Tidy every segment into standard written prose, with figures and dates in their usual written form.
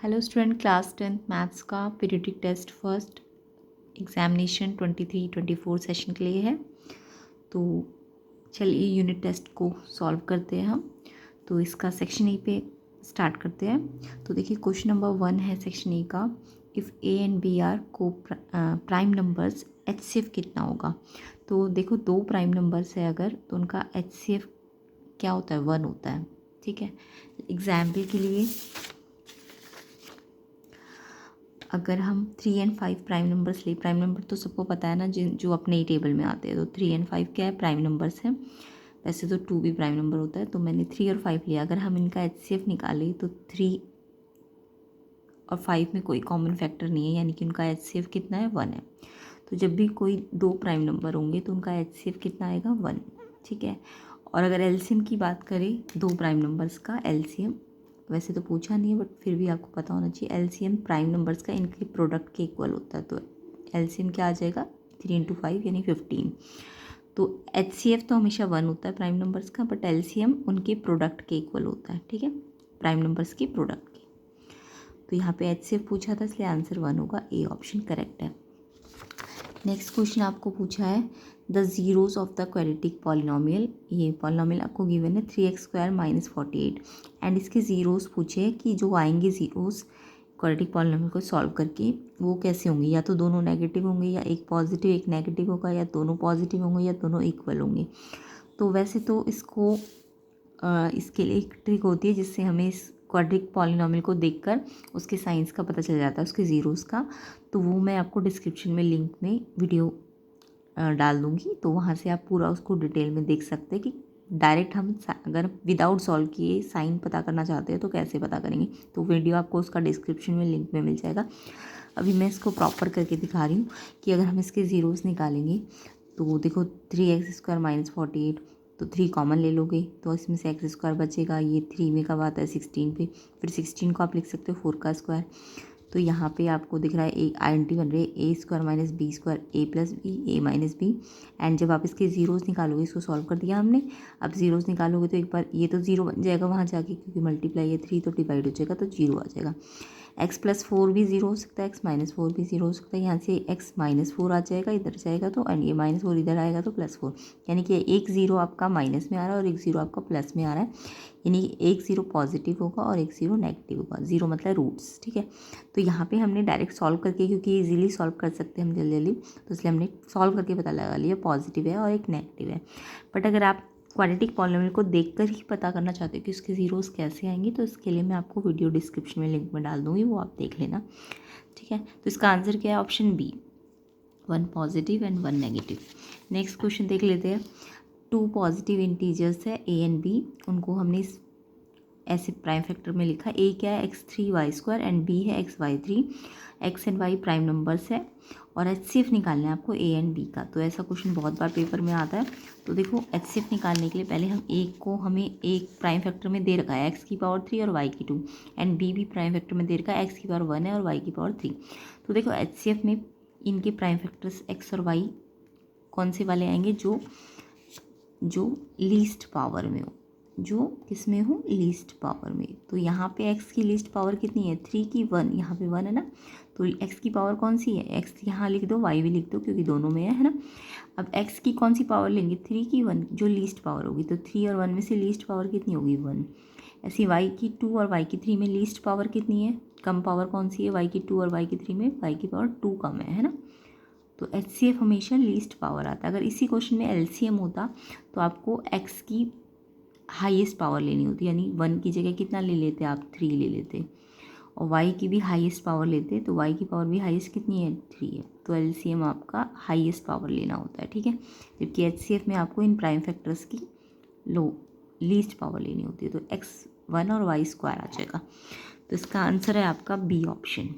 Hello student, class 10th maths का periodic test first examination 23-24 session के लिए है। तो चलिए यूनिट टेस्ट को सॉल्व करते हैं हम। तो इसका सेक्शन ए पे स्टार्ट करते हैं। तो देखिए क्वेश्चन नंबर 1 है सेक्शन ए का, if A and B are coprime numbers HCF कितना होगा। तो देखो दो प्राइम नंबर्स है अगर, तो उनका HCF क्या होता है, 1 होता है। ठीक है, एग्जाम्पल के लिए अगर हम 3 एंड 5 प्राइम नंबर्स ले, प्राइम नंबर तो सबको पता है ना, जो अपने ही टेबल में आते हैं। तो 3 एंड 5 क्या है, प्राइम नंबर्स हैं। वैसे तो 2 भी प्राइम नंबर होता है, तो मैंने 3 और 5 लिया। अगर हम इनका HCF निकालें तो 3 और 5 में कोई कॉमन फैक्टर नहीं है, यानी कि उनका HCF कितना है, 1 है। तो जब भी कोई दो प्राइम नंबर होंगे तो उनका HCF कितना आएगा, 1। ठीक है, और अगर LCM की बात करें, दो प्राइम नंबर्स का LCM वैसे तो पूछा नहीं है, बट फिर भी आपको पता होना चाहिए, LCM प्राइम नंबर्स का इनके प्रोडक्ट के इक्वल होता है। तो LCM क्या आ जाएगा, 3 × 5 यानी 15। तो HCF तो हमेशा 1 होता है प्राइम नंबर्स का, बट LCM उनके प्रोडक्ट के इक्वल होता है। ठीक है, प्राइम नंबर्स के प्रोडक्ट के। तो यहाँ पे HCF पूछा था, इसलिए आंसर 1 होगा, ए ऑप्शन करेक्ट है। नेक्स्ट क्वेश्चन आपको पूछा है the zeros of the quadratic polynomial. ये पॉलिनोमियल आपको गिवन है 3x² - 48 एंड इसके ज़ीरोज़ पूछे कि जो आएंगे ज़ीरोज़ क्वाड्रेटिक पॉलिनोमियल को सॉल्व करके, वो कैसे होंगे, या तो दोनों नेगेटिव होंगे, या एक पॉजिटिव एक नेगेटिव होगा, या दोनों पॉजिटिव होंगे, या दोनों इक्वल होंगे। तो वैसे तो इसको इसके लिए एक ट्रिक होती है जिससे हमें इस क्वाड्रेटिक पॉलिनोमियल को देखकर उसके साइंस का पता चल जाता है, उसके ज़ीरोज़ का। तो वो मैं आपको डिस्क्रिप्शन में लिंक में वीडियो डाल दूँगी, तो वहाँ से आप पूरा उसको डिटेल में देख सकते हैं कि डायरेक्ट हम अगर विदाउट सॉल्व किए साइन पता करना चाहते हैं तो कैसे पता करेंगे। तो वीडियो आपको उसका डिस्क्रिप्शन में लिंक में मिल जाएगा। अभी मैं इसको प्रॉपर करके दिखा रही हूँ कि अगर हम इसके ज़ीरोज़ निकालेंगे तो देखो 3x² - 48, तो 3 कॉमन ले लोगे तो इसमें से x² बचेगा। ये 3 में कब आता है, 16 पे। फिर 16 को आप लिख सकते हो 4 का स्क्वायर। तो यहाँ पे आपको दिख रहा है एक आइडेंटिटी बन रही है, a² - b² a + b a - b। And जब आप इसके ज़ीरोज़ निकालोगे, इसको सॉल्व कर दिया हमने, अब ज़ीरोज़ निकालोगे तो एक बार ये तो 0 बन जाएगा वहाँ जाके, क्योंकि मल्टीप्लाई है 3 तो डिवाइड हो जाएगा तो 0 आ जाएगा। x+4 भी 0 हो सकता है, x-4 भी 0 हो सकता है। यहाँ से x-4 आ जाएगा, इधर जाएगा तो, एंड ये -4 इधर आएगा तो +4, यानी कि एक 0 आपका माइनस में आ रहा है और एक 0 आपका प्लस में आ रहा है, यानी एक 0 पॉजिटिव होगा और एक 0 नेगेटिव होगा। 0 मतलब रूट्स। ठीक है, तो यहाँ पे हमने डायरेक्ट सॉल्व करके, क्योंकि इजीली सॉल्व कर सकते हैं हम जल्दी जल्दी, तो इसलिए हमने सॉल्व करके पता लगा लिया पॉजिटिव है और एक नेगेटिव है। बट अगर आप क्वाड्रेटिक पॉलिनोमियल को देखकर ही पता करना चाहते हो कि उसके ज़ीरोज़ कैसे आएंगे, तो इसके लिए मैं आपको वीडियो डिस्क्रिप्शन में लिंक में डाल दूँगी, वो आप देख लेना। ठीक है, तो इसका आंसर क्या है, option B, 1 positive and 1 negative. Next question देख लेते हैं। 2 पॉजिटिव इंटीजर्स है a एंड b, उनको हमने ऐसे प्राइम फैक्टर में लिखा। a क्या है, x3y² एंड b है xy3। x and y prime numbers है और HCF निकालना है आपको a एंड b का। तो ऐसा क्वेश्चन बहुत बार पेपर में आता है। तो देखो HCF निकालने के लिए पहले हम a को, हमें एक प्राइम फैक्टर में दे रखा है x3 और y2, एंड b भी प्राइम फैक्टर में दे रखा है x1 है और y3। तो देखो HCF में इनके प्राइम फैक्टर्स x और y कौन से वाले आएंगे, जो लीस्ट पावर में हो, जो किस में हो, लीस्ट पावर में। तो यहाँ पे x की लीस्ट पावर कितनी है, 3 की 1, यहाँ पे 1 है ना, तो x की पावर कौन सी है, x यहाँ लिख दो, y भी लिख दो, क्योंकि दोनों में है ना। अब x की कौन सी पावर लेंगे, 3 की 1, जो लीस्ट पावर होगी। तो 3 और 1 में से लीस्ट पावर कितनी होगी, 1। ऐसी y की 2 और y की 3 में लीस्ट पावर कितनी है, कम पावर कौन सी है, y की 2 और y की 3 में y की पावर 2 कम है ना। तो HCF हमेशा लीस्ट पावर आता है। अगर इसी क्वेश्चन में LCM होता तो आपको x की हाईएस्ट पावर लेनी होती, यानी 1 की जगह कितना ले लेते आप, 3 ले लेते, और y की भी हाईएस्ट पावर लेते, तो y की पावर भी हाईएस्ट कितनी है, 3 है। तो LCM आपका हाईएस्ट पावर लेना होता है। ठीक है, जबकि HCF में आपको इन प्राइम फैक्टर्स की लीस्ट पावर लेनी होती है। तो x1 और y² आ जाएगा। तो इसका आंसर है आपका बी ऑप्शन।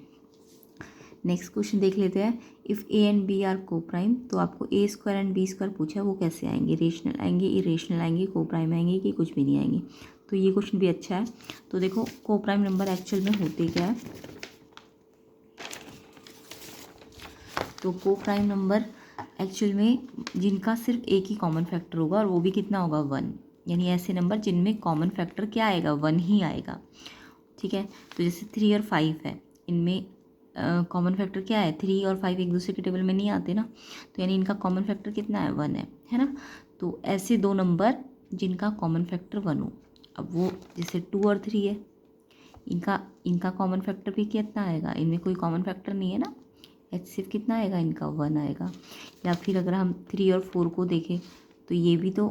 नेक्स्ट क्वेश्चन देख लेते हैं। If a and b are coprime, तो आपको a² एंड b² पूछा है, वो कैसे आएंगे, रेशनल आएंगे, इरेशनल आएंगे, को प्राइम आएंगे, कि कुछ भी नहीं आएंगे। तो ये क्वेश्चन भी अच्छा है। तो देखो को प्राइम नंबर एक्चुअल में होते क्या है, तो को प्राइम नंबर एक्चुअल में जिनका सिर्फ एक ही कॉमन फैक्टर होगा, और वो भी कितना होगा, 1, यानी ऐसे नंबर जिनमें कॉमन फैक्टर क्या आएगा, 1 ही आएगा। ठीक है। तो जैसे 3 और 5 है, इनमें कॉमन फैक्टर क्या है, 3 और 5 एक दूसरे के टेबल में नहीं आते ना, तो यानी इनका कॉमन फैक्टर कितना है, 1 है ना। तो ऐसे दो नंबर जिनका कॉमन फैक्टर 1 हो, अब वो जैसे 2 और 3 है, इनका कॉमन फैक्टर भी कितना आएगा, इनमें कोई कॉमन फैक्टर नहीं है ना, HCF कितना आएगा इनका, 1 आएगा। या फिर अगर हम 3 और 4 को देखें तो ये भी तो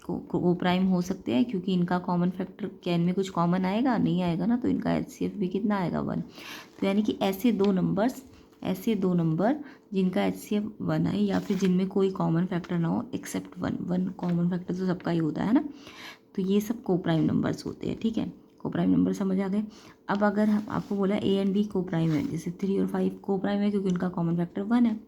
को प्राइम हो सकते हैं, क्योंकि इनका कॉमन फैक्टर क्या, इनमें कुछ कॉमन आएगा, नहीं आएगा ना, तो इनका HCF भी कितना आएगा, 1। तो यानी कि ऐसे दो नंबर जिनका HCF 1 है, या फिर जिनमें कोई कॉमन फैक्टर ना हो एक्सेप्ट 1 कॉमन फैक्टर तो सबका ही होता है ना, तो ये सब को प्राइम नंबर्स होते हैं। ठीक है, को प्राइम नंबर समझ आ गए। अब अगर हम आपको बोला A एंड B को प्राइम है, जैसे 3 और 5 को प्राइम है क्योंकि उनका कॉमन फैक्टर 1 है,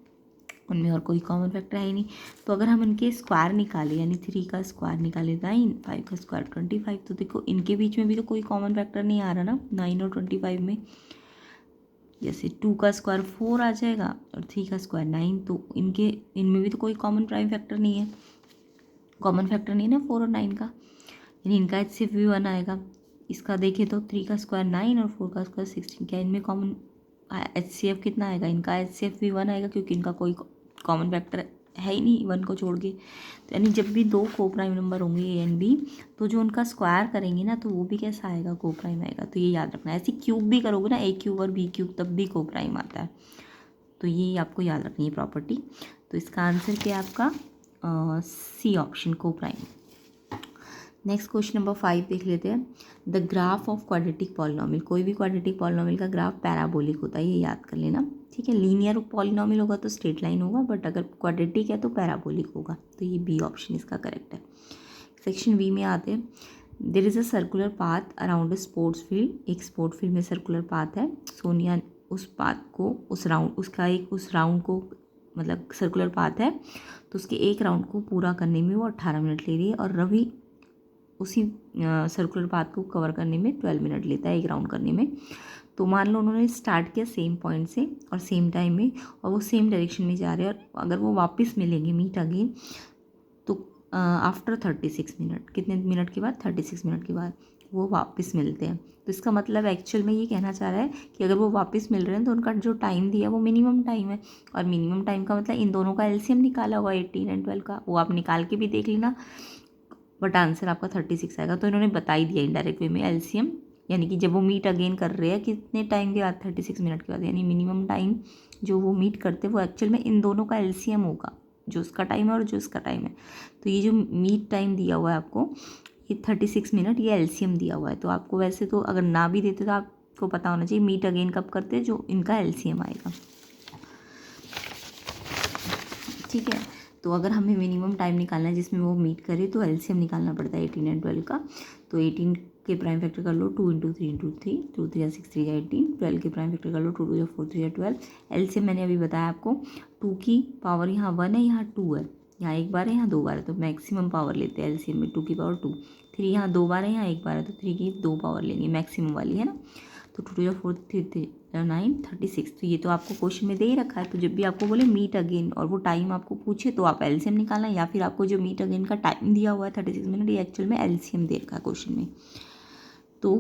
उनमें और कोई कॉमन फैक्टर है ही नहीं। तो अगर हम इनके स्क्वायर निकालें, यानी 3 का स्क्वायर निकालें 9, 5 का स्क्वायर 25, तो देखो इनके बीच में भी तो कोई कॉमन फैक्टर नहीं आ रहा ना 9 और 25 में। जैसे 2 का स्क्वायर 4 आ जाएगा और 3 का स्क्वायर 9, तो इनमें भी तो कोई कॉमन प्राइम फैक्टर नहीं है, कॉमन फैक्टर नहीं है ना 4 और 9 का, यानी इनका HCF भी 1 आएगा। इसका देखें तो 3 का स्क्वायर 9 और 4 का स्क्वायर 16, क्या इनमें कॉमन HCF कितना आएगा, इनका HCF भी 1 आएगा, क्योंकि इनका कोई कॉमन फैक्टर है ही नहीं 1 को छोड़ के। तो यानी जब भी दो को प्राइम नंबर होंगे A एंड B, तो जो उनका स्क्वायर करेंगे ना, तो वो भी कैसा आएगा, को प्राइम आएगा। तो ये याद रखना है। ऐसे क्यूब भी करोगे ना, A क्यूब और B क्यूब, तब भी को प्राइम आता है, तो ये आपको याद रखनी है प्रॉपर्टी। तो इसका आंसर क्या है आपका, C ऑप्शन, को प्राइम। नेक्स्ट क्वेश्चन नंबर 5 देख लेते हैं। The graph of quadratic polynomial, कोई भी क्वाड्रेटिक पॉलिनोमियल का ग्राफ पैराबोलिक होता है, ये याद कर लेना। ठीक है, लीनियर पॉलिनोमियल होगा तो स्ट्रेट लाइन होगा, बट अगर क्वाड्रेटिक है तो पैराबोलिक होगा, तो ये B ऑप्शन इसका करेक्ट है। सेक्शन B में आते हैं। There is a circular path around a sports field, एक स्पोर्ट फील्ड में सर्कुलर पाथ है। सोनिया उस पाथ को, उस राउंड को, मतलब सर्कुलर पाथ है, तो उसके एक राउंड को पूरा करने में वो 18 मिनट ले रही है, और रवि उसी सर्कुलर पाथ को कवर करने में 12 मिनट लेता है, एक राउंड करने में। तो मान लो उन्होंने स्टार्ट किया सेम पॉइंट से और सेम टाइम में, और वो सेम डायरेक्शन में जा रहे हैं, और अगर वो वापस मिलेंगे, मीट अगेन, तो आफ्टर 36 मिनट, कितने मिनट के बाद, 36 मिनट के बाद वो वापस मिलते हैं। तो इसका मतलब एक्चुअल में ये कहना चाह रहा है कि अगर वो वापस मिल रहे हैं तो उनका जो टाइम दिया वो मिनिमम टाइम है, और मिनिमम टाइम का मतलब इन दोनों का LCM निकाला होगा 18 एंड 12 का, वो आप निकाल के भी देख लेना, बट आंसर आपका 36 आएगा। तो इन्होंने बता ही दिया इनडायरेक्ट वे में LCM, यानी कि जब वो मीट अगेन कर रहे हैं कितने टाइम के बाद, 36 मिनट के बाद, यानी मिनिमम टाइम जो वो मीट करते हैं वो एक्चुअल में इन दोनों का LCM होगा, जो उसका टाइम है और जो इसका टाइम है। तो ये जो मीट टाइम दिया हुआ है आपको, ये 36 मिनट, ये LCM दिया हुआ है। तो आपको वैसे तो अगर ना भी देते तो आपको पता होना चाहिए मीट अगेन कब करते हैं, जो इनका LCM आएगा। ठीक है, तो अगर हमें मिनिमम टाइम निकालना है जिसमें वो मीट करे, तो LCM निकालना पड़ता है 18 एंड 12 का। तो 18 के प्राइम फैक्टर कर लो 2 × 3 × 3, 2 3 6 3 18, 12 के प्राइम फैक्टर कर लो 2 2 4 3 12। LCM मैंने अभी बताया आपको, 2 की पावर यहाँ 1 है, यहाँ 2 है, यहाँ एक बार है, यहाँ 2 बार है, तो मैक्सिमम पावर लेते हैं LCM में, 2 की पावर 2। 3 यहाँ 2 बार है, यहाँ एक बार है, तो 3 की 2 पावर लेंगे, मैक्सिमम वाली है ना। तो 2 2 4 3 9 36, तो ये तो आपको क्वेश्चन में दे ही रखा है। तो जब भी आपको बोले मीट अगेन और वो टाइम आपको पूछे, तो आप LCM निकालना, या फिर आपको जो मीट अगेन का टाइम दिया हुआ है 36 मिनट, ये एक्चुअल में LCM दे रखा है क्वेश्चन में। तो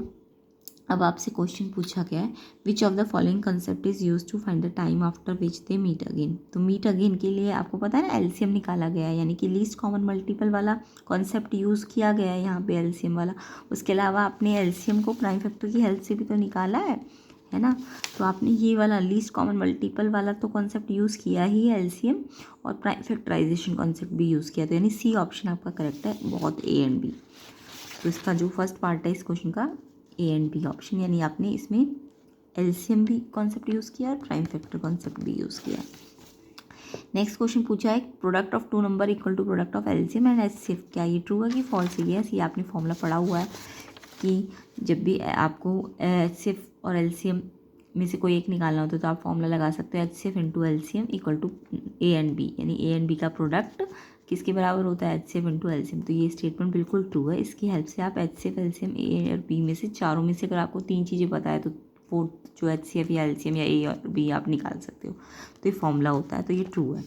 अब आपसे क्वेश्चन पूछा गया है, which of the following concept is use to find the time after which they meet again. तो मीट अगेन के लिए आपको पता है ना LCM निकाला गया है, यानी कि लीस्ट कॉमन मल्टीपल वाला कॉन्सेप्ट यूज़ किया गया है यहाँ पे LCM वाला। उसके अलावा आपने LCM को प्राइम फैक्टर की हेल्प से भी तो निकाला है ना। तो आपने ये वाला लीस्ट कॉमन मल्टीपल वाला तो कॉन्सेप्ट यूज़ किया ही है LCM, और प्राइम फैक्टराइजेशन कॉन्सेप्ट भी यूज़ किया, तो यानी C ऑप्शन आपका करेक्ट है, बहुत A एंड B। तो इसका जो फर्स्ट पार्ट है इस क्वेश्चन का, A एंड B ऑप्शन, यानी आपने इसमें LCM भी कॉन्सेप्ट यूज़ किया और प्राइम फैक्टर कॉन्सेप्ट भी यूज़ किया। नेक्स्ट क्वेश्चन पूछा है, product of two number equal to product of LCM and HCF, क्या ये ट्रू है कि फॉल्स है। यस, ये आपने फॉर्मूला पढ़ा हुआ है कि जब भी आपको HCF और LCM में से कोई एक निकालना होता है तो आप फॉर्मूला लगा सकते हो HCF × LCM equal to A and B, यानी A एंड B का प्रोडक्ट किसके बराबर होता है, HCF × LCM। तो ये स्टेटमेंट बिल्कुल ट्रू है। इसकी हेल्प से आप HCF LCM A और B में से, चारों में से अगर आपको 3 चीज़ें पता है तो फोर्थ जो HCF या LCM या A और B आप निकाल सकते हो। तो ये फॉर्मूला होता है, तो ये ट्रू है।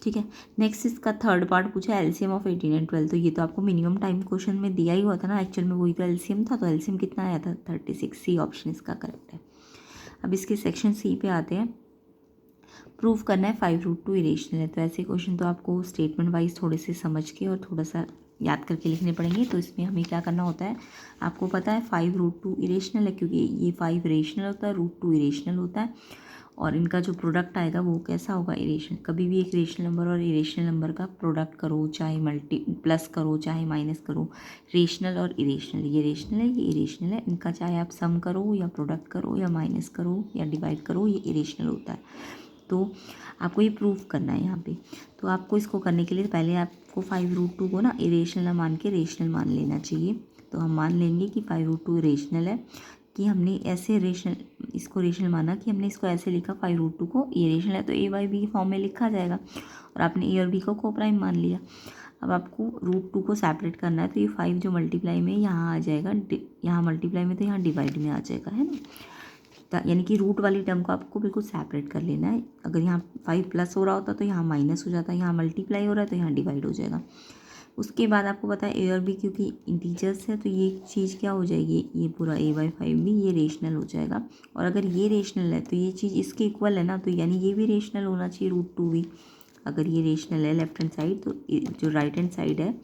ठीक है। नेक्स्ट इसका थर्ड पार्ट पूछा एलसीएम ऑफ 18 एंड 12। तो ये तो आपको मिनिमम टाइम क्वेश्चन में दिया ही हुआ था ना, एक्चुअल में वही तो एलसीएम था। तो एलसीएम कितना आया था 36। सी ऑप्शन इसका करेक्ट है। अब इसके सेक्शन सी पे आते हैं। प्रूव करना है 5√2 इरेशनल है। तो ऐसे क्वेश्चन तो आपको स्टेटमेंट वाइज थोड़े से समझ के और थोड़ा सा याद करके लिखने पड़ेंगे। तो इसमें हमें क्या करना होता है, आपको पता है 5√2 इरेशनल है, क्योंकि ये 5 रेशनल होता है, √2 इरेशनल होता है, और इनका जो प्रोडक्ट आएगा वो कैसा होगा, इरेशनल। कभी भी एक रेशनल नंबर और इरेशनल नंबर का प्रोडक्ट करो, चाहे प्लस करो चाहे माइनस करो, रेशनल और इरेशनल, ये रेशनल है ये इरेशनल है, इनका चाहे आप सम करो या प्रोडक्ट करो या माइनस करो या डिवाइड करो, ये इरेशनल होता है। तो आपको ये प्रूव करना है यहाँ पे। तो आपको इसको करने के लिए पहले आपको 5√2 को ना इरेशनल ना मान के रेशनल मान लेना चाहिए। तो हम मान लेंगे कि 5√2 रेशनल है, कि हमने ऐसे रेशनल इसको रेशनल माना कि हमने इसको ऐसे लिखा 5√2 को ए रेशनल है तो a/b की फॉर्म में लिखा जाएगा, और आपने ए और बी को प्राइम मान लिया। अब आपको √2 को सेपरेट करना है, तो ये 5 जो मल्टीप्लाई में यहाँ आ जाएगा, यहाँ मल्टीप्लाई में तो यहाँ डिवाइड में आ जाएगा, है ना। यानी कि रूट वाली टर्म को आपको बिल्कुल सेपरेट कर लेना है। अगर यहाँ 5 प्लस हो रहा होता तो यहाँ माइनस हो जाता, यहाँ मल्टीप्लाई हो रहा है तो यहाँ डिवाइड हो जाएगा। उसके बाद आपको पता है ए और बी क्योंकि इंटीजर्स है तो ये चीज़ क्या हो जाएगी, ये पूरा a/5 भी ये रेशनल हो जाएगा। और अगर ये रेशनल है तो ये चीज़ इसके इक्वल है ना, तो यानी ये भी रेशनल होना चाहिए √2 भी। अगर ये रेशनल है लेफ्ट हैंड साइड, तो जो राइट हैंड साइड है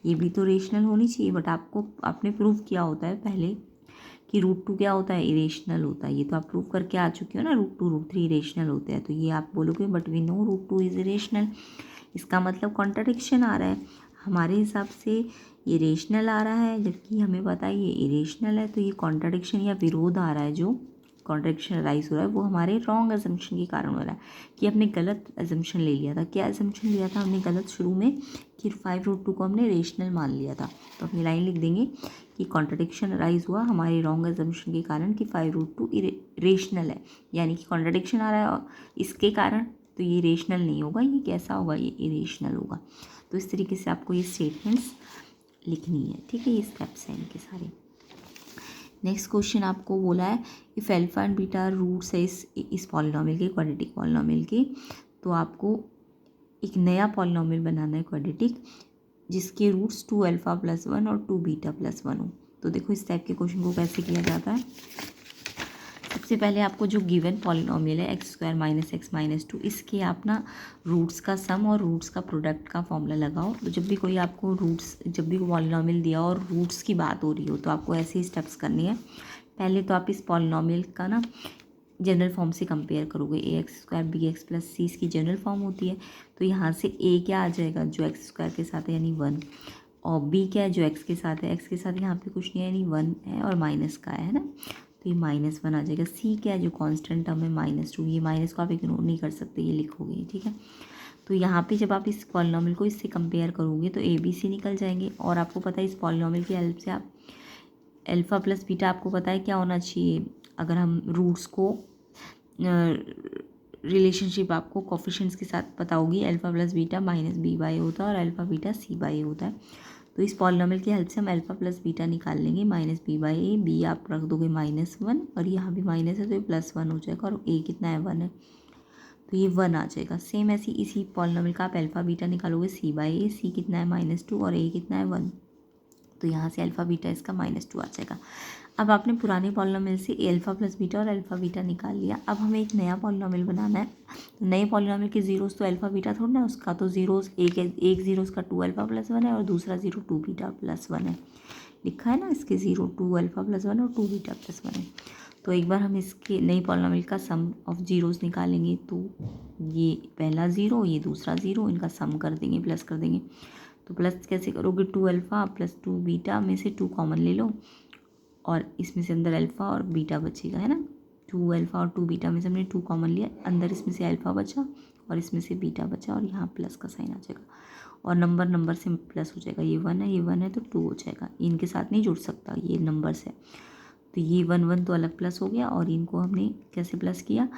ये भी तो रेशनल होनी चाहिए। बट आपने प्रूव किया होता है पहले कि √2 क्या होता है, इरेशनल होता है। ये तो आप प्रूव करके आ चुके हो ना, √2 √3 इरेशनल होते हैं। तो ये आप बोलोगे but we know √2 is irrational. इसका मतलब कॉन्ट्रडिक्शन आ रहा है, हमारे हिसाब से ये रेशनल आ रहा है जबकि हमें पता है ये इरेशनल है। तो ये कॉन्ट्रडिक्शन या विरोध आ रहा है, जो कॉन्ट्रडिक्शन राइज हो रहा है वो हमारे रॉन्ग एजम्पशन के कारण हो रहा है, कि हमने गलत एजम्पशन ले लिया था। क्या एजम्पशन लिया था हमने गलत शुरू में, कि 5√2 को हमने रेशनल मान लिया था। तो अपनी लाइन लिख देंगे कि कॉन्ट्रडिक्शन राइज हुआ हमारे रॉन्ग एजम्पशन के कारण कि 5√2 रेशनल है, यानी कि कॉन्ट्रडिक्शन आ रहा है इसके कारण। तो ये रेशनल नहीं होगा, ये कैसा होगा, ये इरेशनल होगा। तो इस तरीके से आपको ये स्टेटमेंट्स लिखनी है, ठीक है। ये स्टेप्स हैं इनके सारे। नेक्स्ट क्वेश्चन आपको बोला है if alpha and beta roots है इस पॉलिनॉमियल के, क्वाड्रेटिक पॉलिनॉमियल के, तो आपको एक नया पॉलिनॉमियल बनाना है क्वाड्रेटिक, जिसके रूट्स 2α + 1 और 2β + 1 हो। तो देखो इस टाइप के क्वेश्चन को कैसे किया जाता है। सबसे पहले आपको जो गिवन पॉलिनॉमियल है x² - x - 2, इसके आप ना रूट्स का सम और रूट्स का प्रोडक्ट का फॉर्मूला लगाओ। तो जब भी कोई आपको जब भी पॉलिनॉमियल दिया और रूट्स की बात हो रही हो तो आपको ऐसे ही स्टेप्स करनी है। पहले तो आप इस पॉलिनॉमियल का ना जनरल फॉर्म से कंपेयर करोगे, ax² bx + c इसकी जनरल फॉर्म होती है। तो यहाँ से a क्या आ जाएगा जो x² के साथ है यानी 1, और b क्या है जो x के साथ है, x के साथ यहाँ पे कुछ नहीं है यानी 1 है और माइनस का है ना, तो ये -1 आ जाएगा। c क्या है जो कांस्टेंट टर्म है -2, ये माइनस को आप इग्नोर नहीं कर सकते, ये लिखोगे, ठीक है। तो यहाँ पे जब आप इस पॉलिनॉमियल को इससे कंपेयर करोगे तो a b c निकल जाएंगे। और आपको पता है इस पॉलिनॉमियल की हेल्प से आप अल्फ़ा + बीटा आपको पता है क्या होना चाहिए, अगर हम रूट्स को रिलेशनशिप आपको कोफिशिएंट्स के साथ पता होगी, अल्फ़ा + बीटा -b/a होता है और अल्फ़ा बीटा c/a होता है। तो इस पॉलिनॉमियल की हेल्प से हम अल्फ़ा + बीटा निकाल लेंगे, -b/a, b आप रख दोगे -1 और यहाँ भी माइनस है तो ये +1 हो जाएगा, और a कितना है 1 है तो ये 1 आ जाएगा। सेम ऐसी इसी पॉलिनॉमियल का आप अल्फ़ा बीटा निकालोगे c/a, c कितना है -2 और a कितना है 1, तो यहाँ से अल्फ़ा बीटा इसका -2 आ जाएगा। अब आपने पुराने पॉलिनॉमियल से अल्फ़ा + बीटा और अल्फ़ा बीटा निकाल लिया। अब हमें एक नया पॉलिनॉमियल बनाना है। तो नए पॉलिनॉमियल के जीरोस तो अल्फ़ा बीटा थोड़ा ना, उसका तो जीरोस एक जीरो उसका 2α + 1 है और दूसरा जीरो 2β + 1 है, लिखा है ना इसके जीरो 2α + 1 और 2β + 1 है। तो एक बार हम इसके नई पॉलिनॉमियल का सम ऑफ जीरोस निकालेंगे। तो ये पहला ज़ीरो ये दूसरा ज़ीरो, इनका सम कर देंगे, प्लस कर देंगे। तो प्लस कैसे करोगे, 2α + 2β में से 2 कॉमन ले लो और इसमें से अंदर अल्फ़ा और बीटा बचेगा, है ना। 2α और 2β में से हमने 2 कॉमन लिया, अंदर इसमें से अल्फ़ा बचा और इसमें से बीटा बचा और यहाँ प्लस का साइन आ जाएगा और नंबर से प्लस हो जाएगा। ये 1 है तो 2 हो जाएगा, इनके साथ नहीं जुड़ सकता, ये नंबर्स है। तो ये 1 तो अलग प्लस हो गया और इनको हमने कैसे प्लस किया,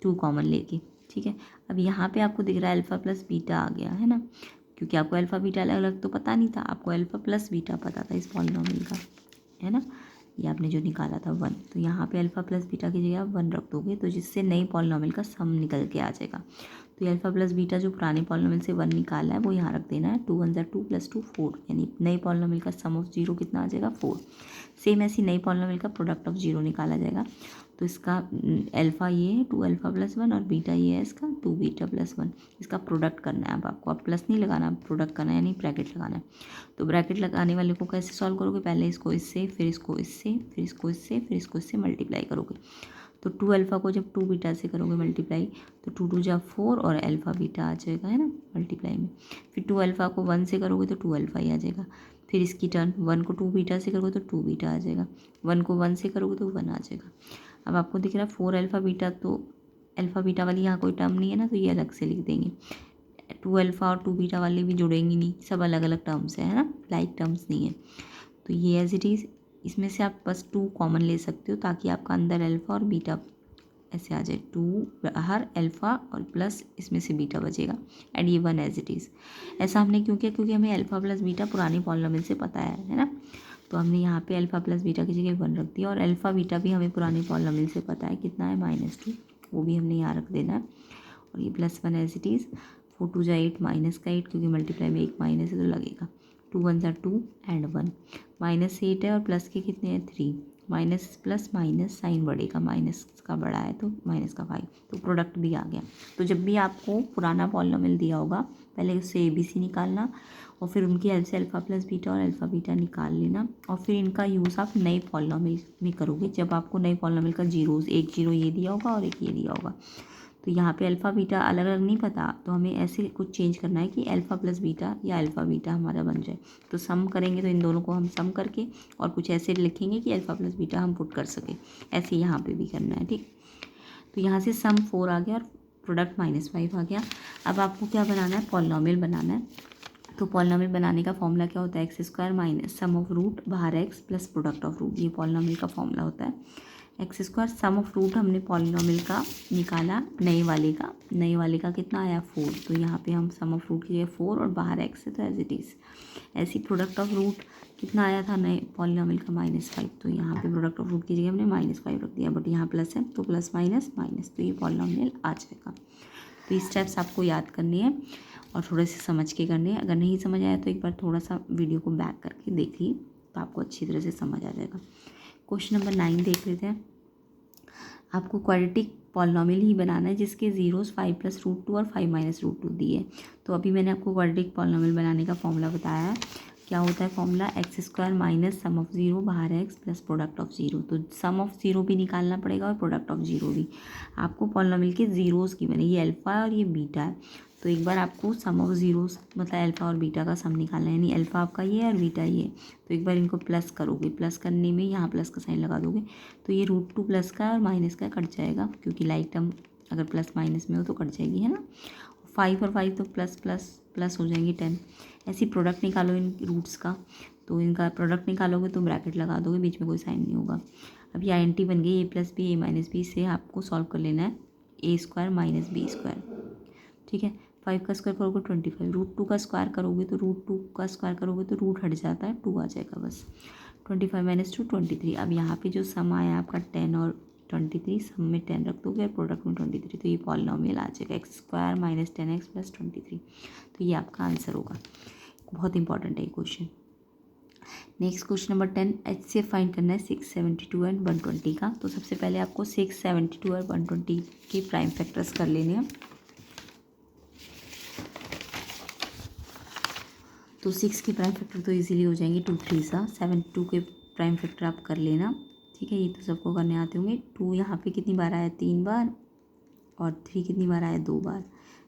2 कॉमन लेके, ठीक है। अब यहाँ पे आपको दिख रहा है अल्फ़ा + बीटा आ गया, है ना, क्योंकि आपको अल्फ़ा बीटा अलग अलग तो पता नहीं था, आपको अल्फ़ा + बीटा पता था इस पॉलिनॉमियल का, है ना। ये आपने जो निकाला था 1, तो यहाँ पे अल्फ़ा प्लस बीटा की जगह आप 1 रख दोगे, तो जिससे नई पॉलिनॉमियल का सम निकल के आ जाएगा। तो ये अल्फ़ा प्लस बीटा जो पुराने पॉलिनॉमियल से 1 निकाला है वो यहाँ रख देना है। 2 1 ज़ा 2 + 2 4, यानी नई पॉलिनॉमियल का सम ऑफ जीरो कितना आ जाएगा 4। सेम ऐसी नई पॉलिनॉमियल का प्रोडक्ट ऑफ जीरो निकाला जाएगा। तो इसका अल्फ़ा ये है 2 अल्फ़ा + 1 और बीटा ये है इसका 2 बीटा + 1। इसका प्रोडक्ट करना है अब आपको, अब प्लस नहीं लगाना, प्रोडक्ट करना है यानी ब्रैकेट लगाना है। तो ब्रैकेट लगाने वाले को कैसे सॉल्व करोगे, पहले इसको इससे, फिर इसको इससे, फिर इसको इससे, फिर इसको इससे मल्टीप्लाई करोगे। तो 2 अल्फ़ा को जब 2 बीटा से करोगे मल्टीप्लाई, तो 2 2 जा 4 और अल्फ़ा बीटा आ जाएगा, है ना, मल्टीप्लाई में। फिर 2 अल्फ़ा को 1 से करोगे तो 2 अल्फ़ा ही आ जाएगा। फिर इसकी टर्न 1 को 2 बीटा से करोगे तो 2 बीटा आ जाएगा, 1 को 1 से करोगे तो 1 आ जाएगा। अब आपको दिख रहा है 4 अल्फ़ा बीटा, तो अल्फ़ा बीटा वाली यहाँ कोई टर्म नहीं है ना, तो ये अलग से लिख देंगे। 2 अल्फ़ा और 2 बीटा वाले भी जुड़ेंगी नहीं, सब अलग अलग टर्म्स है ना, लाइक टर्म्स नहीं है। तो ये एज इट इज़, इसमें से आप बस 2 कॉमन ले सकते हो ताकि आपका अंदर अल्फ़ा और बीटा ऐसे आ जाए, 2 बाहर अल्फ़ा और प्लस इसमें से बीटा बचेगा, एंड ये 1 एज इट इज़। ऐसा हमने क्यों किया, क्योंकि हमें अल्फ़ा प्लस बीटा पुरानी पॉलिनॉमियल से पता है ना, तो हमने यहाँ पे अल्फ़ा प्लस बीटा की जगह 1 रख दिया, और अल्फ़ा बीटा भी हमें पुरानी पॉलिनॉमियल से पता है कितना है -2, वो भी हमने यहाँ रख देना है। और ये +1 एज इट इज़। 4 2 जा 8 -8, क्योंकि मल्टीप्लाई में एक माइनस है तो लगेगा। 2 1 जा 2 एंड 1, -8 है और प्लस के कितने हैं 3, माइनस प्लस माइनस साइन बढ़ेगा, माइनस का बड़ा है तो माइनस का 5, तो प्रोडक्ट भी आ गया। तो जब भी आपको पुराना पॉलिनॉमियल दिया होगा, पहले उससे ABC निकालना और फिर उनकी हेल्प से अल्फ़ा प्लस बीटा और अल्फ़ा बीटा निकाल लेना, और फिर इनका यूज़ आप नए पॉलिनॉमियल में करोगे जब आपको नए पॉलिनॉमियल का जीरोज़, एक जीरो ये दिया होगा और एक ये दिया होगा। तो यहाँ पे अल्फ़ा बीटा अलग अलग नहीं पता, तो हमें ऐसे कुछ चेंज करना है कि अल्फ़ा प्लस बीटा या अल्फ़ा बीटा हमारा बन जाए। तो सम करेंगे तो इन दोनों को हम सम करके और कुछ ऐसे लिखेंगे कि अल्फ़ा प्लस बीटा हम पुट कर सकें, ऐसे यहाँ पे भी करना है, ठीक। तो यहाँ से सम 4 आ गया और प्रोडक्ट -5 आ गया। अब आपको क्या बनाना है, पॉलिनॉमियल बनाना है। तो पॉलिनॉमियल बनाने का फॉर्मूला क्या होता है, x² minus sum of root बाहर x plus product of root, ये पॉलिनॉमियल का फॉर्मूला होता है। x² सम ऑफ रूट हमने पॉलिनॉमियल का निकाला, नए वाले का कितना आया 4, तो यहाँ पे हम सम ऑफ रूट की जगह 4 और बाहर x है तो एज इट इज़। ऐसी प्रोडक्ट ऑफ रूट कितना आया था नए पॉलिनॉमियल का -5, तो यहाँ पे प्रोडक्ट ऑफ रूट की जगह हमने -5 रख दिया, बट यहाँ प्लस है तो प्लस माइनस माइनस, तो ये पॉलिनॉमियल आ जाएगा। तो ये स्टेप्स आपको याद करनी है और थोड़े से समझ के करने हैं। अगर नहीं समझ आया तो एक बार थोड़ा सा वीडियो को बैक करके देखिए, तो आपको अच्छी तरह से समझ आ जाएगा। क्वेश्चन नंबर 9 देख लेते हैं। आपको क्वाड्रेटिक पॉलिनॉमियल ही बनाना है जिसके जीरोस 5 + √2 और 5 - √2 दिए। तो अभी मैंने आपको क्वाड्रेटिक पॉलिनॉमियल बनाने का फॉर्मूला बताया है। क्या होता है formula, x² minus sum of zero बाहर x plus product of zero. तो सम ऑफ ज़ीरो भी निकालना पड़ेगा और प्रोडक्ट ऑफ ज़ीरो भी। आपको पॉलिनॉमियल के ज़ीरोज़ की बने, ये अल्फ़ा है और ये बीटा है, तो एक बार आपको सम ऑफ ज़ीरोज़ मतलब अल्फ़ा और बीटा का सम निकालना है, यानी अल्फ़ा आपका ये है और बीटा ये है। तो एक बार इनको प्लस करोगे, प्लस करने में यहाँ प्लस का साइन लगा दोगे, तो ये √2 प्लस का और माइनस का कट जाएगा, क्योंकि लाइक टर्म अगर प्लस माइनस में हो तो कट जाएगी, है ना। 5 और 5 तो प्लस प्लस प्लस हो जाएंगे 10। ऐसी प्रोडक्ट निकालो इन रूट्स का, तो इनका प्रोडक्ट निकालोगे तो ब्रैकेट लगा दोगे, बीच में कोई साइन नहीं होगा। अब ये आइडेंटिटी बन गई a + b a - b, से आपको सॉल्व कर लेना है a² - b², ठीक है। 5 का स्क्वायर करोगे 25, √2 का स्क्वायर करोगे तो √2 का स्क्वायर करोगे तो रूट हट जाता है, 2 आ जाएगा बस। 25 - 2 23। अब यहाँ पे जो सम आया आपका 10 और 23, सम में 10 रख दोगे और प्रोडक्ट में 23, तो ये पॉलिनॉमियल आ जाएगा x² - 10x + 23। तो ये आपका आंसर होगा। बहुत इंपॉर्टेंट है ये question. Next question number 10, HCF find करना है 672 एंड 120 का। तो सबसे पहले आपको 672 और 120 के प्राइम फैक्टर्स कर लेने हैं। तो 6 की प्राइम फैक्टर तो इजीली हो जाएंगे, 2 3 सा। 72 के प्राइम फैक्टर आप कर लेना, ठीक है, ये तो सबको करने आते होंगे। 2 यहाँ पे कितनी बार आया 3 बार, और 3 कितनी बार आया 2 बार।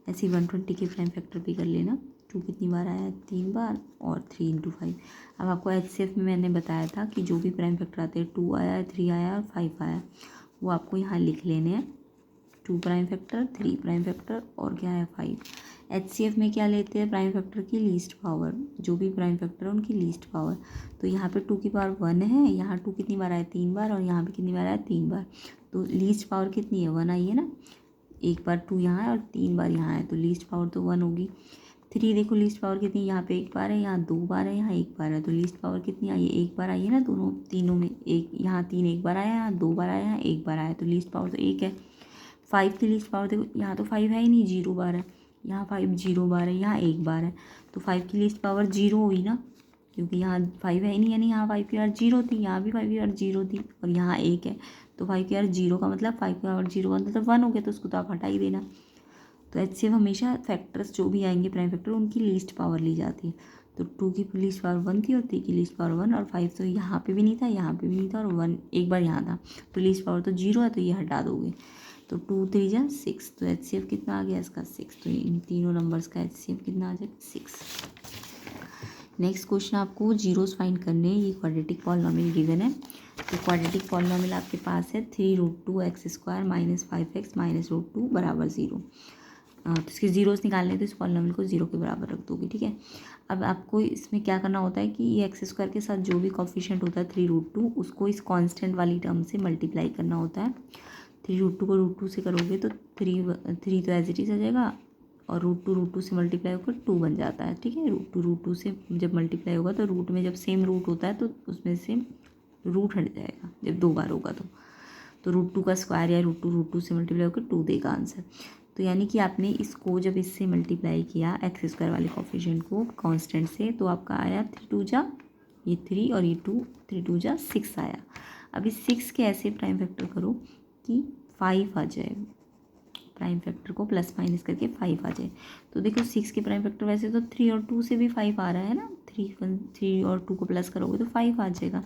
ऐसे 120 के प्राइम फैक्टर भी कर लेना, 2 कितनी बार आया 3 बार और 3 × 5। अब आपको HCF में मैंने बताया था कि जो भी प्राइम फैक्टर आते हैं, 2 आया, 3 आया और 5 आया, वो आपको यहाँ लिख लेने हैं। 2 प्राइम फैक्टर, 3 प्राइम फैक्टर और क्या है 5। HCF में क्या लेते हैं, प्राइम फैक्टर की लीस्ट पावर, जो भी प्राइम फैक्टर है उनकी लीस्ट पावर। तो यहाँ पे 2 की पावर 1 है, यहाँ 2 कितनी बार आया 3 बार, और यहाँ पे कितनी बार आया 3 बार। तो लीस्ट पावर कितनी है 1 आई है ना, एक बार 2 यहाँ है और 3 बार यहाँ है, तो लीस्ट पावर तो 1 होगी। 3 देखो लीस्ट पावर कितनी, यहाँ पे एक बार है, यहाँ 2 बार है, यहाँ 1 बार है, तो लीस्ट पावर कितनी आई है, 1 बार आई है ना, दोनों तीनों में एक, यहाँ 3 1 बार आया, यहाँ 2 बार आया, यहाँ 1 बार आया, तो लीस्ट पावर तो 1 है। 5 की लीस्ट पावर देखो, यहाँ तो 5 है ही नहीं, 0 बार है, यहाँ 5 0 बार है, यहाँ 1 बार है, तो 5 की लीस्ट पावर 0 हुई ना, क्योंकि यहाँ 5 है ही नहीं, यानी यहाँ 5 की पावर 0 थी, यहाँ भी 5 की पावर 0 थी, और यहाँ 1 है, तो 5 की पावर 0 का मतलब 5 की पावर 0 का मतलब 1 हो गया, तो उसको तो आप हटा ही देना। तो एचसीएफ हमेशा फैक्टर्स जो भी आएंगे प्राइम फैक्टर, उनकी लीस्ट पावर ली जाती है। तो 2 की लीस्ट पावर 1 थी और 3 की लीस्ट पावर 1, और 5 तो यहाँ पे भी नहीं था, यहाँ पे भी नहीं था, और 1 एक बार यहाँ था, तो लीस्ट पावर तो 0 है, तो ये हटा दोगे, तो 2 3 जा 6, तो एचसीएफ कितना आ गया इसका 6, तो इन तीनों नंबर्स का एचसीएफ कितना आ जाएगा 6। नेक्स्ट क्वेश्चन आपको जीरोस फाइंड करने हैं। ये क्वाड्रेटिक पॉलिनॉमियल गिवन है, तो क्वाड्रेटिक पॉलिनॉमियल आपके पास है 3√2x² - 5x - √2 = 0। तो इसके जीरोस निकालने, तो इस पॉलिनॉमियल को 0 के बराबर रख दोगे, ठीक है। अब आपको इसमें क्या करना होता है कि ये x² के साथ जो भी कॉफिशिएंट होता है 3√2, उसको इस कांस्टेंट वाली टर्म से मल्टीप्लाई करना होता है। 3√2 को √2 से करोगे तो 3 तो एज इट इज़ आ जाएगा, और √2 से मल्टीप्लाई होकर 2 बन जाता है, ठीक है। √2 से जब मल्टीप्लाई होगा तो रूट में जब सेम रूट होता है तो उसमें से रूट हट जाएगा, जब 2 बार होगा तो √2 का स्क्वायर या √2 से मल्टीप्लाई होकर 2 देगा आंसर। तो यानी कि आपने इसको जब इससे मल्टीप्लाई किया x² वाले कॉफिशिएंट को कांस्टेंट से, तो आपका आया 3 2 जा ये 3 और ये 2, 3 2 जा 6 आया। अब इस 6 के ऐसे प्राइम फैक्टर करो कि 5 आ जाए, प्राइम फैक्टर को प्लस माइनस करके 5 आ जाए। तो देखो 6 के प्राइम फैक्टर वैसे तो 3 और 2 से भी 5 आ रहा है ना, 3 और 2 को प्लस करोगे तो 5 आ जाएगा।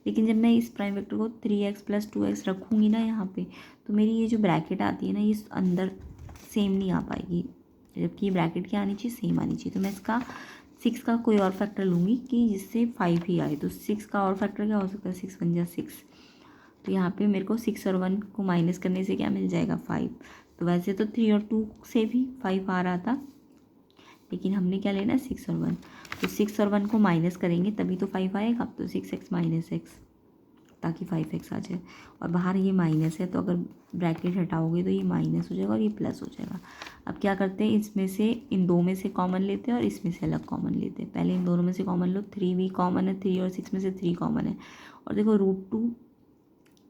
लेकिन जब मैं इस प्राइम फैक्टर को 3x + 2x रखूँगी ना यहाँ पे, तो मेरी ये जो ब्रैकेट आती है ना, ये अंदर सेम नहीं आ पाएगी, जबकि ये ब्रैकेट क्या आनी चाहिए, सेम आनी चाहिए। तो मैं इसका 6 का कोई और फैक्टर लूँगी कि जिससे 5 ही आए। तो 6 का और फैक्टर क्या हो सकता है, 6 × 6। तो यहाँ पे मेरे को 6 और 1 को माइनस करने से क्या मिल जाएगा, 5। तो वैसे तो 3 और 2 से भी 5 आ रहा था, लेकिन हमने क्या लेना है, 6 और 1। तो 6 और 1 को माइनस करेंगे तभी तो 5 आएगा। तो 6x - x, ताकि 5x आ जाए, और बाहर ये माइनस है, तो अगर ब्रैकेट हटाओगे तो ये माइनस हो जाएगा और ये प्लस हो जाएगा। अब क्या करते हैं, इसमें से इन 2 में से कॉमन लेते हैं और इसमें से अलग कॉमन लेते हैं। पहले इन दोनों में से कॉमन लो, 3 भी कॉमन है, 3 और 6 में से 3 कॉमन है, और देखो √2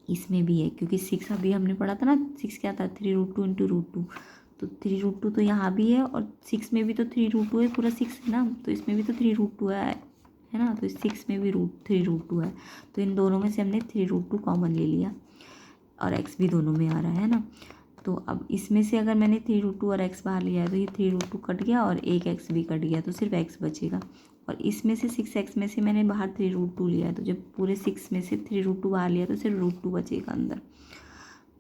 इसमें भी है, क्योंकि 6 अभी हमने पढ़ा था ना, 6 क्या था, 3√2 × √2, तो 3√2 तो यहाँ भी है, और 6 में भी तो 3√2 है, पूरा 6 है ना, तो इसमें भी तो 3√2 है ना, तो 6 में भी 3√2 है। तो इन दोनों में से हमने 3√2 कॉमन ले लिया, और x भी दोनों में आ रहा है ना। तो अब इसमें से अगर मैंने 3√2 और x बाहर लिया है, तो ये 3√2 कट गया और एक x भी कट गया, तो सिर्फ x बचेगा। और इसमें से 6x में से मैंने बाहर 3√2 लिया है, तो जब पूरे 6 में से 3√2 बाहर लिया तो सिर्फ √2 बचेगा अंदर।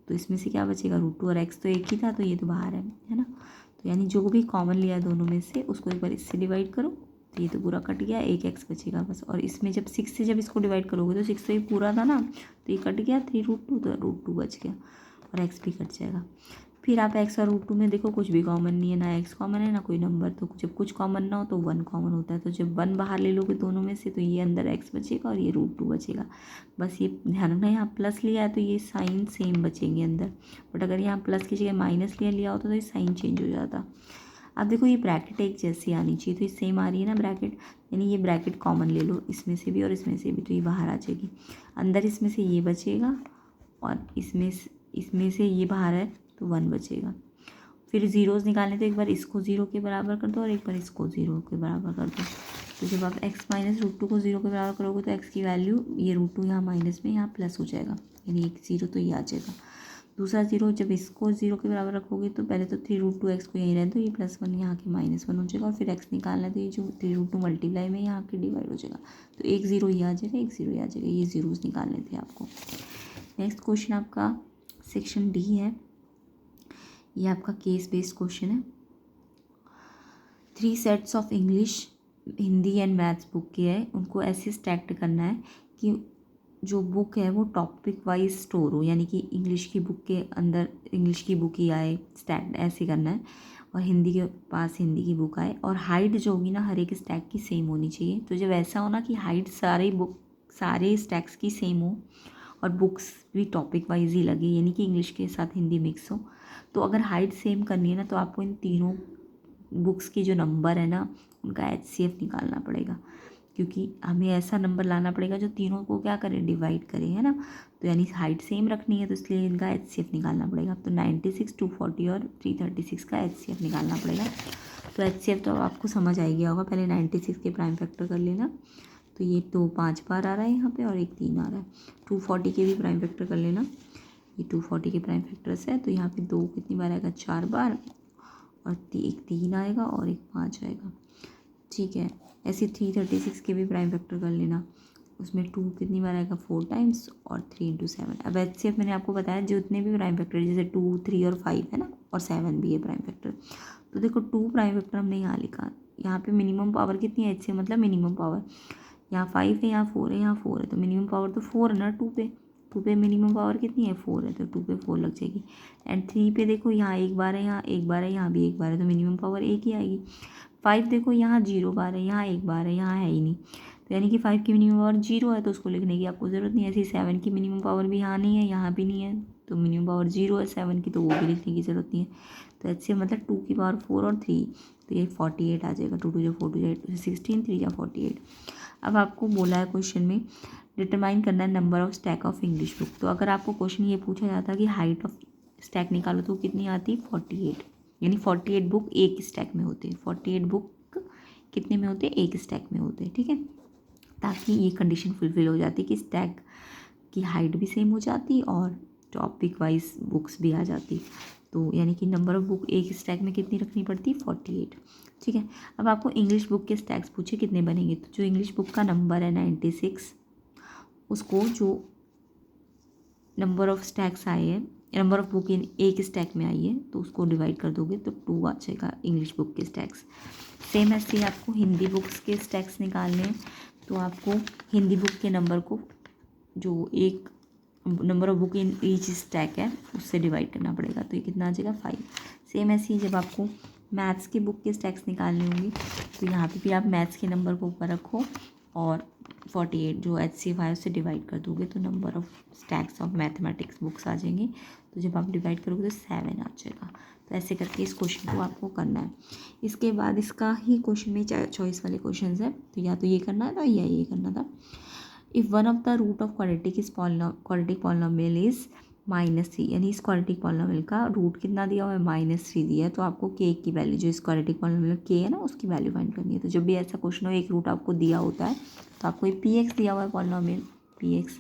तो इसमें से क्या बचेगा, √2, और x तो एक ही था, तो ये तो बाहर है ना। तो यानी जो भी कॉमन लिया दोनों में से, उसको एक बार इससे डिवाइड करो, तो ये तो पूरा कट गया, एक x बचेगा बस। और इसमें जब 6 से जब इसको डिवाइड करोगे तो 6 तो ये पूरा था ना, तो ये कट गया, 3√2, तो √2 बच गया, और x भी कट जाएगा। फिर आप x और √2 में देखो कुछ भी कॉमन नहीं है, ना x कॉमन है ना कोई नंबर, तो जब कुछ कॉमन ना हो तो 1 कॉमन होता है। तो जब 1 बाहर ले लोगे दोनों में से, तो ये अंदर x बचेगा और ये √2 बचेगा। बस ये ध्यान रखना, यहाँ प्लस लिया है तो ये साइन सेम बचेंगे अंदर, बट अगर यहाँ प्लस की जगह माइनस लिया होता तो ये साइन चेंज हो जाता। अब देखो ये ब्रैकेट एक जैसी आनी चाहिए, तो ये सेम आ रही है ना ब्रैकेट, यानी ये ब्रैकेट कॉमन ले लो, इसमें से भी और इसमें से भी, तो ये बाहर आ जाएगी। अंदर इसमें से ये बचेगा, और इसमें से ये बाहर है, तो 1 बचेगा। फिर जीरोस निकालने, तो एक बार इसको 0 के बराबर कर दो और एक बार इसको 0 के बराबर कर दो। तो जब आप x - √2 को 0 के बराबर करोगे तो x की वैल्यू, ये √2 यहाँ माइनस में, यहाँ प्लस हो जाएगा, यानी एक 0 तो ये आ जाएगा। दूसरा 0 जब इसको 0 के बराबर रखोगे, तो पहले तो 3√2x को यहीं रहने दो, ये +1 यहाँ के -1 हो जाएगा, और फिर x निकालना है, तो ये जो 3√2 मल्टीप्लाई में यहाँ के डिवाइड हो जाएगा, तो एक 0 ये आ जाएगा, एक 0 ये आ जाएगा। ये जीरोस निकालने थे आपको। नेक्स्ट क्वेश्चन आपका सेक्शन डी है, ये आपका केस बेस्ड क्वेश्चन है। 3 sets of English, Hindi and maths book के है, उनको ऐसे स्टैक्ड करना है कि जो बुक है वो टॉपिक वाइज स्टोर हो, यानी कि इंग्लिश की बुक के अंदर इंग्लिश की बुक ही आए, स्टैक्ड ऐसे करना है, और हिंदी के पास हिंदी की बुक आए, और हाइट जो होगी ना हर एक स्टैक की सेम होनी चाहिए। तो जब ऐसा हो ना कि हाइट सारे स्टैक्स की सेम हो, और बुक्स भी टॉपिक वाइज ही लगे, यानी कि इंग्लिश के साथ हिंदी मिक्स हो, तो अगर हाइट सेम करनी है ना, तो आपको इन तीनों बुक्स की जो नंबर है ना उनका HCF निकालना पड़ेगा, क्योंकि हमें ऐसा नंबर लाना पड़ेगा जो तीनों को क्या करे, डिवाइड करे, है ना। तो यानी हाइट सेम रखनी है, तो इसलिए इनका HCF निकालना पड़ेगा। तो 96, 240 और 336 का HCF निकालना पड़ेगा। तो HCF तो आपको समझ आ गया होगा, पहले 96 के प्राइम फैक्टर कर लेना। तो ये 2 5 बार आ रहा है यहाँ पे और एक 3 आ रहा है। 240 के भी प्राइम फैक्टर कर लेना, ये 240 के प्राइम फैक्टर्स है। तो यहाँ पे 2 कितनी बार आएगा, 4 बार, और एक 3 आएगा और एक 5 आएगा, ठीक है। ऐसे 336 के भी प्राइम फैक्टर कर लेना, उसमें 2 कितनी बार आएगा, 4 टाइम्स, और 3 × 7। अब HCF मैंने आपको बताया जितने भी प्राइम फैक्टर जैसे 2, 3 और 5 है ना, और 7 भी है प्राइम फैक्टर। तो देखो 2 प्राइम फैक्टर हमने यहाँ लिखा, यहाँ पे मिनिमम पावर कितनी है, HCF मतलब मिनिमम पावर। यहाँ 5 है, यहाँ 4 है, यहाँ 4 है, तो मिनिमम पावर तो 4 है ना 2 पे। 2 पे मिनिमम पावर कितनी है, 4 है, तो 2 पे 4 लग जाएगी। एंड 3 पे देखो यहाँ 1 बार है, यहाँ 1 बार है, यहाँ भी 1 बार है, तो मिनिमम पावर 1 ही आएगी। 5 देखो यहाँ 0 बार है, यहाँ 1 बार है, यहाँ है ही नहीं, तो यानी कि 5 की मिनिमम पावर 0 है, तो उसको लिखने की आपको ज़रूरत नहीं है। ऐसी 7 की मिनिमम पावर भी यहाँ नहीं है, यहाँ भी नहीं है, तो मिनिमम पावर 0 है 7 की, तो वो भी लिखने की ज़रूरत नहीं है। तो HCF मतलब 2 की पावर 4 और 3, तो ये 48 आ जाएगा। 2 2 जो 4 2 जो 16, 3 जा 48। अब आपको बोला है क्वेश्चन में डिटरमाइन करना है number of stack of English book. तो अगर आपको क्वेश्चन ये पूछा जाता कि हाइट ऑफ स्टैक निकालो तो कितनी आती, 48, यानी 48 बुक एक स्टैक में होते हैं। 48 बुक कितने में होते हैं, एक स्टैक में होते हैं, ठीक है। ताकि ये कंडीशन फुलफिल हो जाती कि स्टैक की हाइट भी सेम हो जाती और टॉपिक वाइज बुक्स भी आ जाती। तो यानी कि नंबर ऑफ बुक एक स्टैक में कितनी रखनी पड़ती, 48, ठीक है। अब आपको इंग्लिश बुक के स्टैक्स पूछे कितने बनेंगे, तो जो इंग्लिश बुक का नंबर है 96, उसको जो नंबर ऑफ स्टैक्स आए हैं, नंबर ऑफ बुक इन एक स्टैक में आई है, तो उसको डिवाइड कर दोगे तो 2 आ जाएगा इंग्लिश बुक के स्टैक्स। सेम ऐसे ही आपको हिंदी बुक्स के स्टैक्स निकालने हैं, तो आपको हिंदी बुक के नंबर को जो एक number of book in each stack है उससे डिवाइड करना पड़ेगा, तो ये कितना आ जाएगा, 5। सेम ऐसे ही जब आपको मैथ्स की बुक के स्टैक्स निकालने होंगे, तो यहाँ पे भी आप मैथ्स के नंबर को ऊपर रखो और 48 जो HCF है उससे डिवाइड कर दोगे, तो number of stacks of mathematics books आ जाएंगे। तो जब आप डिवाइड करोगे तो 7 आ जाएगा। तो ऐसे करके इस क्वेश्चन को आपको करना है। इसके बाद इसका ही क्वेश्चन में चॉइस वाले क्वेश्चन है, तो या तो ये करना था या ये करना था। If one of the root of quadratic polynomial is -3, यानी इस क्वाड्रेटिक पॉलिनोमियल का रूट कितना दिया हुआ है, -3 दिया है, तो आपको k की वैल्यू जो इस क्वाड्रेटिक पॉलिनोमियल k है ना उसकी वैल्यू फाइंड करनी है। तो जब भी ऐसा क्वेश्चन हो एक रूट आपको दिया होता है तो आपको ये px दिया हुआ है पॉलिनोमियल px,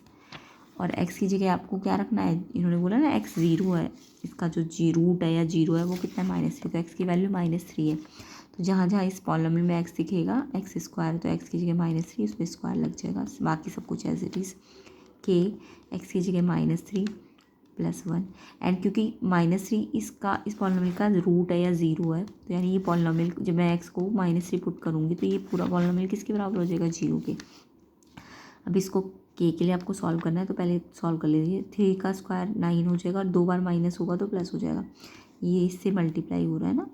और x की जगह आपको क्या रखना है, इन्होंने बोला ना x 0 है, इसका जो रूट है या 0 है वो कितना है, -3, तो x की वैल्यू -3 है। तो जहाँ जहाँ इस पॉलिनोमियल में x दिखेगा x², तो x की जगह -3 उस पर स्क्वायर लग जाएगा, बाकी सब कुछ as it is. k x की जगह -3 + 1, एंड क्योंकि -3 इसका इस पॉलिनोमियल का रूट है या 0 है, तो यानी ये पॉलिनोमियल जब मैं x को -3 पुट करूँगी तो ये पूरा पॉलिनोमियल किसके बराबर हो जाएगा, 0 के। अब इसको k के लिए आपको सॉल्व करना है, तो पहले सॉल्व कर लीजिए। 3 का स्क्वायर 9 हो जाएगा और 2 बार माइनस होगा तो प्लस हो जाएगा। ये इससे मल्टीप्लाई हो रहा है ना,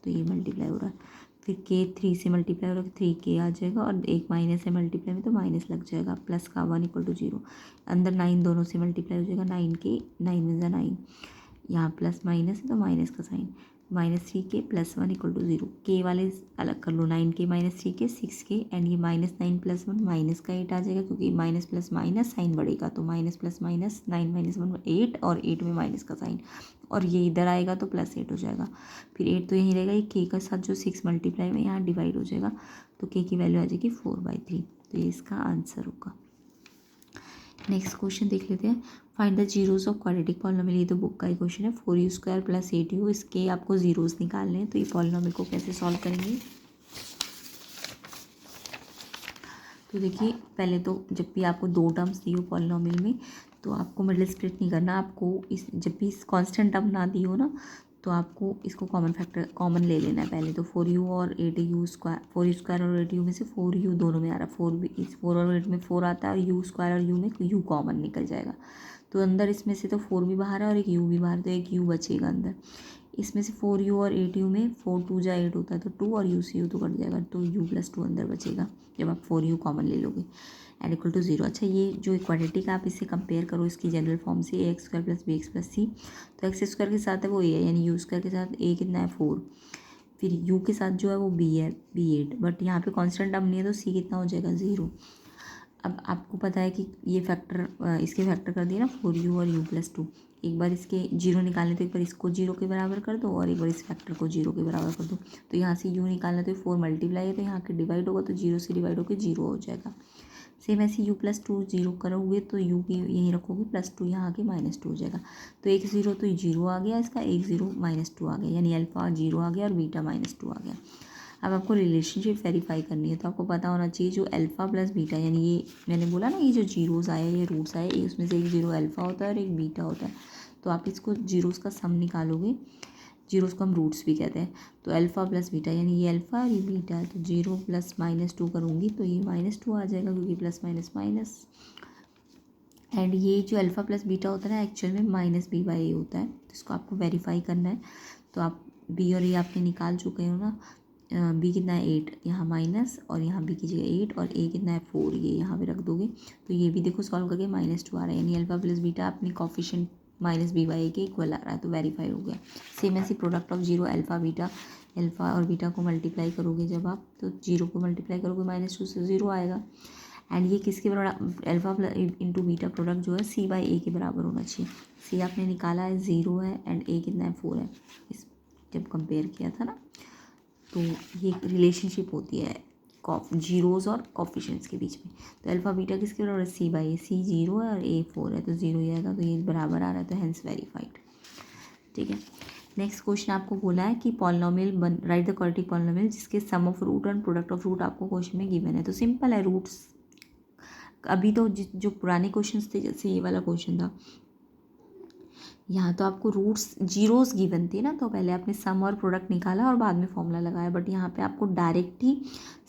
तो ये मल्टीप्लाई हो रहा है। फिर k 3 से मल्टीप्लाई हो रहा है, 3k आ जाएगा, और एक माइनस है मल्टीप्लाई में तो माइनस लग जाएगा, प्लस का 1 = 0। अंदर 9 दोनों से मल्टीप्लाई हो जाएगा, 9k 9 में 9, यहाँ प्लस माइनस है तो माइनस का साइन, -3k + 1 = 0। के वाले अलग कर लो, 9k - 3k 6k, एंड ये -9 + 1 माइनस का 8 आ जाएगा, क्योंकि माइनस प्लस माइनस साइन बढ़ेगा, तो माइनस प्लस माइनस 9 - 1 8, और 8 में माइनस का साइन, और ये इधर आएगा तो +8 हो जाएगा। फिर 8 तो यहीं रहेगा, ये k का साथ जो 6 मल्टीप्लाई में यहाँ डिवाइड हो जाएगा, तो k की वैल्यू आ जाएगी 4/3। तो ये इसका आंसर होगा। नेक्स्ट क्वेश्चन देख लेते हैं। Find the zeros of quadratic polynomial. ये तो बुक का ही क्वेश्चन है। 4u² + 8u, इसके आपको जीरोस निकालने हैं, तो ये पॉलिनोमियल को कैसे सॉल्व करेंगे। तो देखिए पहले तो जब भी आपको 2 टर्म्स दी हो पॉलिनोमियल में, तो आपको मिडिल स्प्लिट नहीं करना, आपको इस जब भी इस कांस्टेंट टर्म ना दी हो ना, तो आपको इसको कॉमन ले लेना है पहले। तो 4u और 8u², 4u² और 8u में से 4u दोनों में आ रहा है, 4 और 8 में 4 आता है, और u² और u में u कॉमन निकल जाएगा। तो अंदर इसमें से तो 4 भी बाहर है और एक u भी बाहर, तो एक u बचेगा अंदर। इसमें से 4u और 8u में 4 2 जा 8 होता है, तो 2 और u से u तो कट जाएगा, तो u + 2 अंदर बचेगा जब आप 4u कॉमन ले लोगे, = 0। अच्छा, ये जो क्वाड्रेटिक आप इससे कंपेयर करो इसकी जनरल फॉर्म से, ax² + bx + c, तो x² के साथ है वो a है, यानी u² के साथ a कितना है 4, फिर यू के साथ जो है वो बी है, B8, बट यहाँ पे कांस्टेंट टर्म नहीं है तो सी कितना हो जाएगा 0। अब आपको पता है कि ये फैक्टर इसके फैक्टर कर दिए ना 4u और u+2। एक बार इसके 0 निकालने तो एक बार इसको 0 के बराबर कर दो और एक बार इस फैक्टर को 0 के बराबर कर दो। तो यहाँ से u निकालना तो 4 मल्टीप्लाई है तो यहाँ के डिवाइड होगा तो 0 से डिवाइड होकर 0 हो जाएगा। सेम ऐसे u+2 0 करोगे तो u की यहीं रखोगे +2 यहाँ आके -2 हो जाएगा। तो एक 0 तो 0 आ गया इसका, एक 0 -2 आ गया, यानी अल्फ़ा 0 आ गया और बीटा -2 आ गया। अब आपको रिलेशनशिप वेरीफाई करनी है तो आपको पता होना चाहिए जो अल्फ़ा प्लस बीटा, यानी ये मैंने बोला ना ये जो जीरोज़ आए ये रूट्स आए, उसमें से एक 0 अल्फ़ा होता है और एक बीटा होता है। तो आप इसको जीरोज़ का सम निकालोगे, जीरोज़ को हम रूट्स भी कहते हैं। तो अल्फ़ा प्लस बीटा यानी ये अल्फ़ा और ये बीटा है, तो 0 + -2 करूँगी तो ये -2 आ जाएगा क्योंकि प्लस माइनस माइनस। एंड ये जो अल्फ़ा प्लस बीटा होता है ना एक्चुअल में -b/a होता है, तो इसको आपको वेरीफाई करना है। तो आप b और a आपने निकाल चुके हो ना, b कितना है 8, यहाँ माइनस और यहाँ b की जगह 8 और a कितना है 4, ये यहाँ पे रख दोगे तो ये भी देखो सॉल्व करके -2 आ रहा है, यानी अल्फ़ा प्लस बीटा अपनी कॉफिशिएंट -b/a के इक्वल आ रहा है, तो वेरीफाई हो गया। सेम ऐसी product of 0 alpha beta, alpha और बीटा को मल्टीप्लाई करोगे जब आप तो 0 को मल्टीप्लाई करोगे -2 से 0 आएगा। एंड ये किसके बराबर, अल्फ़ा इंटू बीटा प्रोडक्ट जो है c/a के बराबर होना चाहिए। c आपने निकाला है 0 है एंड a कितना है 4 है, इस जब कंपेयर किया था ना, तो ये रिलेशनशिप होती है जीरोज़ और कॉफिशिएंट्स के बीच में। तो अल्फ़ा बीटा किसके बराबर है c/a, c 0 है और a 4 है तो 0 ही आएगा, तो ये बराबर आ रहा है तो हेंस वेरीफाइड। ठीक है, नेक्स्ट क्वेश्चन आपको बोला है कि polynomial right the quadratic polynomial जिसके सम ऑफ रूट और प्रोडक्ट ऑफ रूट आपको क्वेश्चन में गिवन है। तो सिंपल है, रूट्स अभी तो जो पुराने क्वेश्चंस थे जैसे ये वाला क्वेश्चन था, यहाँ तो आपको रूट्स जीरोज़ गिवन थे ना, तो पहले आपने सम और प्रोडक्ट निकाला और बाद में फॉर्मूला लगाया, बट यहाँ पे आपको डायरेक्ट ही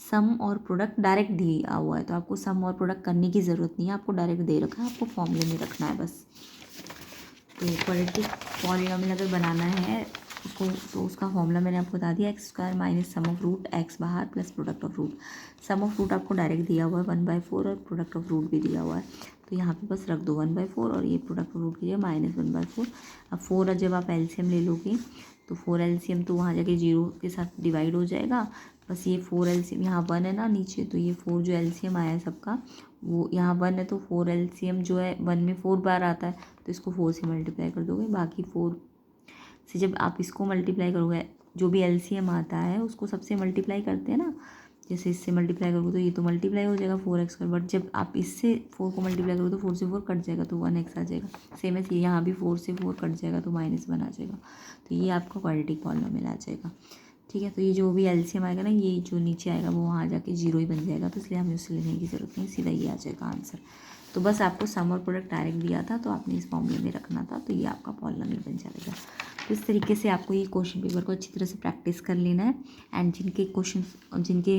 सम और प्रोडक्ट डायरेक्ट दिया हुआ है, तो आपको सम और प्रोडक्ट करने की ज़रूरत नहीं है, आपको डायरेक्ट दे रखा है, आपको फॉर्मूले में रखना है बस। तो क्वाड्रेटिक पॉलिनोमियल अगर बनाना है उसको तो उसका फॉर्मूला मैंने आपको बता दिया, x² - sum of root x बाहर plus product of root. Sum of root आपको डायरेक्ट दिया हुआ है 1/4 और प्रोडक्ट ऑफ रूट भी दिया हुआ है, तो यहाँ पे बस रख दो 1/4 और ये प्रोडक्ट ऑफ रूट की जगह -1/4। अब 4 जब आप एलसीएम ले लोगे तो 4 एलसीएम तो वहाँ जाके 0 के साथ डिवाइड हो जाएगा, बस ये 4 एलसीएम यहाँ 1 है ना नीचे, तो ये 4 जो एलसीएम आया है सबका वो यहाँ 1 है, तो 4 एलसीएम जो है 1 में 4 बार आता है तो इसको 4 से मल्टीप्लाई कर दोगे, बाकी 4 से जब आप इसको मल्टीप्लाई करोगे जो भी एलसीएम आता है उसको सबसे मल्टीप्लाई करते हैं ना, जैसे इससे मल्टीप्लाई करोगे तो ये तो मल्टीप्लाई हो जाएगा 4x पर, बट जब आप इससे 4 को मल्टीप्लाई करोगे तो 4 से 4 कट जाएगा तो 1x आ जाएगा। सेम ऐसे यहाँ भी 4 से 4 कट जाएगा तो -1 आ जाएगा, तो ये आपका क्वाड्रेटिक पॉलिनोमियल आ जाएगा। ठीक है, तो ये जो भी एलसीएम आएगा ना ये जो नीचे आएगा वो वहाँ जाके 0 ही बन जाएगा, तो इसलिए हमें उससे लेने की ज़रूरत नहीं, सीधा ये आ जाएगा आंसर। तो बस आपको सम और प्रोडक्ट डायरेक्ट दिया था तो आपने इस फॉर्मूले में रखना था, तो ये आपका पॉलिनोमियल बन जाएगा। तो इस तरीके से आपको ये क्वेश्चन पेपर को अच्छी तरह से प्रैक्टिस कर लेना है। एंड जिनके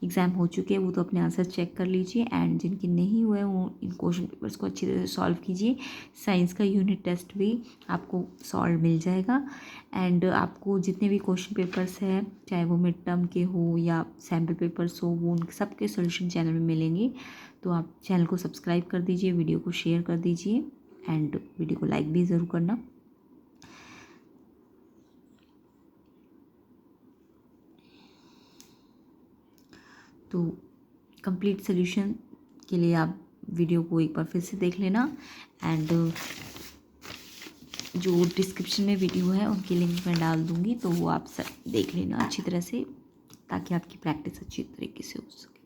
एग्ज़ाम हो चुके हैं वो तो अपने आंसर चेक कर लीजिए, एंड जिनके नहीं हुए वो इन क्वेश्चन पेपर्स को अच्छी तरह से सॉल्व कीजिए। साइंस का यूनिट टेस्ट भी आपको सॉल्व मिल जाएगा, एंड आपको जितने भी क्वेश्चन पेपर्स हैं चाहे वो मिड टर्म के हो या सैम्पल पेपर्स हो वो उन सबके सोल्यूशन चैनल में मिलेंगे। तो आप चैनल को सब्सक्राइब कर दीजिए, वीडियो को शेयर कर दीजिए एंड वीडियो को लाइक भी ज़रूर करना। तो कंप्लीट सोल्यूशन के लिए आप वीडियो को एक बार फिर से देख लेना, एंड जो डिस्क्रिप्शन में वीडियो है उनकी लिंक मैं डाल दूँगी, तो वो आप सब देख लेना अच्छी तरह से ताकि आपकी प्रैक्टिस अच्छी तरीके से हो सके।